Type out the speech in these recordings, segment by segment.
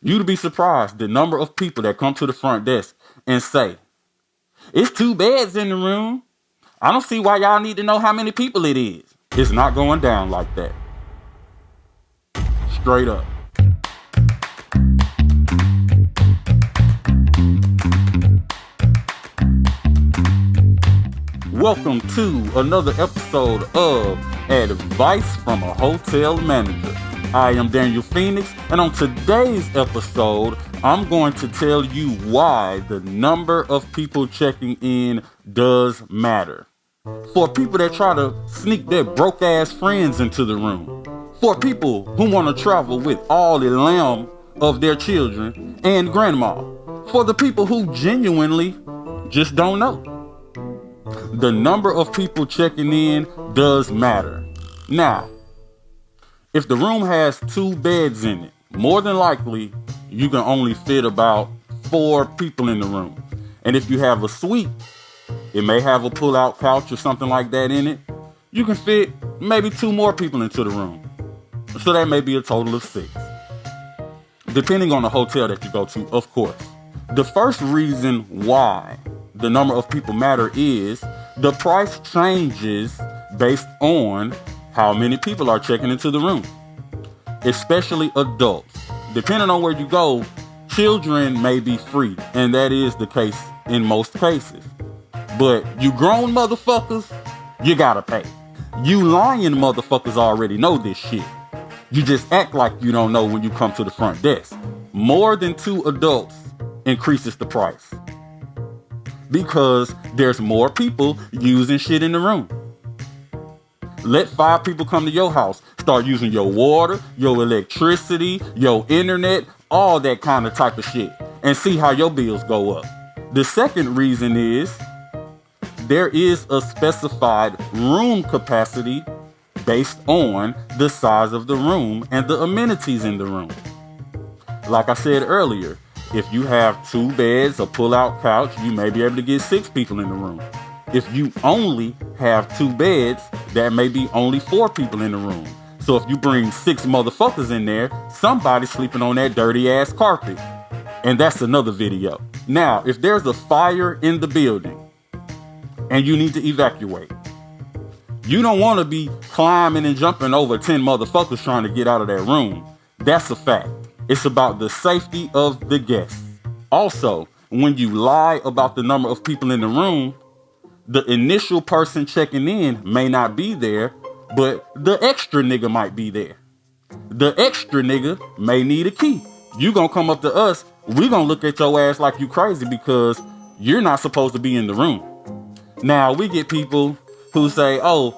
You'd be surprised the number of people that come to the front desk and say, it's 2 beds in the room. I don't see why y'all need to know how many people it is. It's not going down like that. Straight up. Welcome to another episode of Advice from a Hotel Manager. I am Daniel Phoenix, and on today's episode, I'm going to tell you why the number of people checking in does matter. For people that try to sneak their broke-ass friends into the room. For people who want to travel with all the lamb of their children and grandma. For the people who genuinely just don't know. The number of people checking in does matter. Now, if the room has 2 beds in it, more than likely, you can only fit about 4 people in the room. And if you have a suite, it may have a pull-out couch or something like that in it. You can fit maybe 2 more people into the room. So that may be a total of 6. Depending on the hotel that you go to, of course. The first reason why the number of people matter is the price changes based on how many people are checking into the room, especially adults. Depending on where you go, children may be free, and that is the case in most cases. But you grown motherfuckers, you gotta pay. You lying motherfuckers already know this shit. You just act like you don't know when you come to the front desk. More than 2 adults increases the price because there's more people using shit in the room. Let 5 people come to your house, start using your water, your electricity, your internet, all that kind of type of shit, and see how your bills go up. The second reason is there is a specified room capacity based on the size of the room and the amenities in the room. Like I said earlier, if you have 2 beds, a pull-out couch, you may be able to get 6 people in the room. If you only have 2 beds, that may be only 4 people in the room. So if you bring 6 motherfuckers in there, somebody's sleeping on that dirty ass carpet. And that's another video. Now, if there's a fire in the building and you need to evacuate, you don't want to be climbing and jumping over 10 motherfuckers trying to get out of that room. That's a fact. It's about the safety of the guests. Also, when you lie about the number of people in the room, the initial person checking in may not be there, but the extra nigga might be there. The extra nigga may need a key. You gonna come up to us, we gonna look at your ass like you crazy because you're not supposed to be in the room. Now, we get people who say, oh,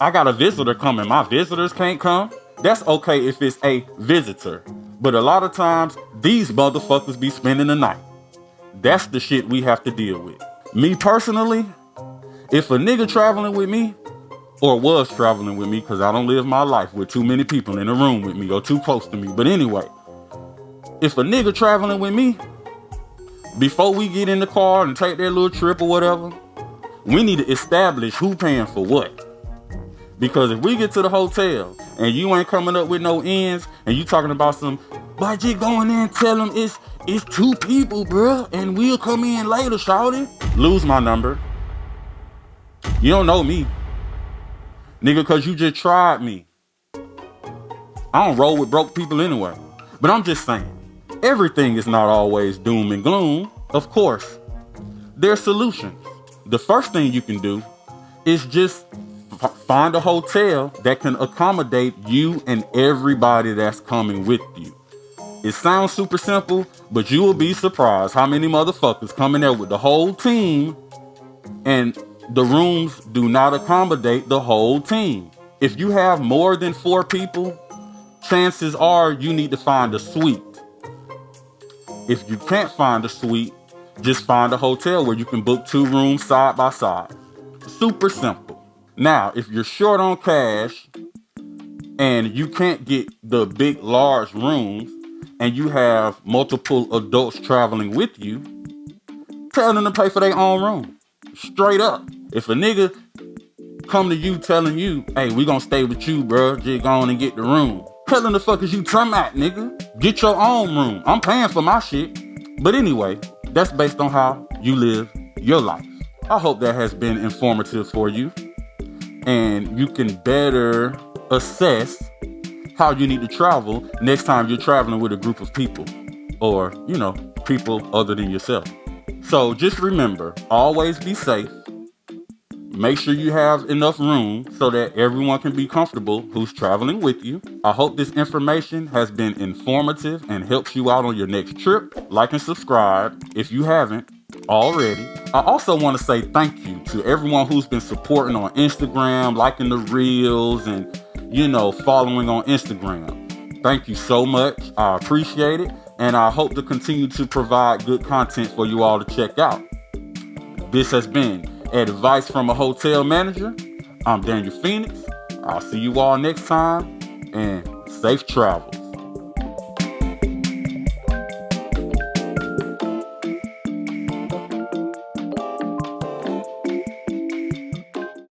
I got a visitor coming, my visitors can't come. That's okay if it's a visitor. But a lot of times, these motherfuckers be spending the night. That's the shit we have to deal with. Me personally, if a nigga traveling with me, or was traveling with me, because I don't live my life with too many people in a room with me or too close to me. But anyway, if a nigga traveling with me, before we get in the car and take that little trip or whatever, we need to establish who paying for what. Because if we get to the hotel and you ain't coming up with no ends and you talking about some, but just go in there and tell them it's 2 people, bruh, and we'll come in later, shawty. Lose my number. You don't know me. Nigga, cause you just tried me. I don't roll with broke people anyway. But I'm just saying, everything is not always doom and gloom. Of course, there's solutions. The first thing you can do is just find a hotel that can accommodate you and everybody that's coming with you. It sounds super simple, but you will be surprised how many motherfuckers come in there with the whole team and the rooms do not accommodate the whole team. If you have more than 4 people, chances are you need to find a suite. If you can't find a suite, just find a hotel where you can book 2 rooms side by side. Super simple. Now, if you're short on cash and you can't get the big, large rooms and you have multiple adults traveling with you, tell them to pay for their own room. Straight up. If a nigga come to you telling you, hey, we gonna stay with you, bro, just go on and get the room. hell the fuck is you talking about, nigga? Get your own room. I'm paying for my shit. But anyway, that's based on how you live your life. I hope that has been informative for you, and you can better assess how you need to travel next time you're traveling with a group of people, or, people other than yourself. So just remember, always be safe. Make sure you have enough room so that everyone can be comfortable who's traveling with you. I hope this information has been informative and helps you out on your next trip. Like and subscribe if you haven't already. I also want to say thank you to everyone who's been supporting on Instagram, liking the reels, and, following on Instagram. Thank you so much. I appreciate it. And I hope to continue to provide good content for you all to check out. This has been Advice from a Hotel Manager. I'm Daniel Phoenix. I'll see you all next time, and safe travel.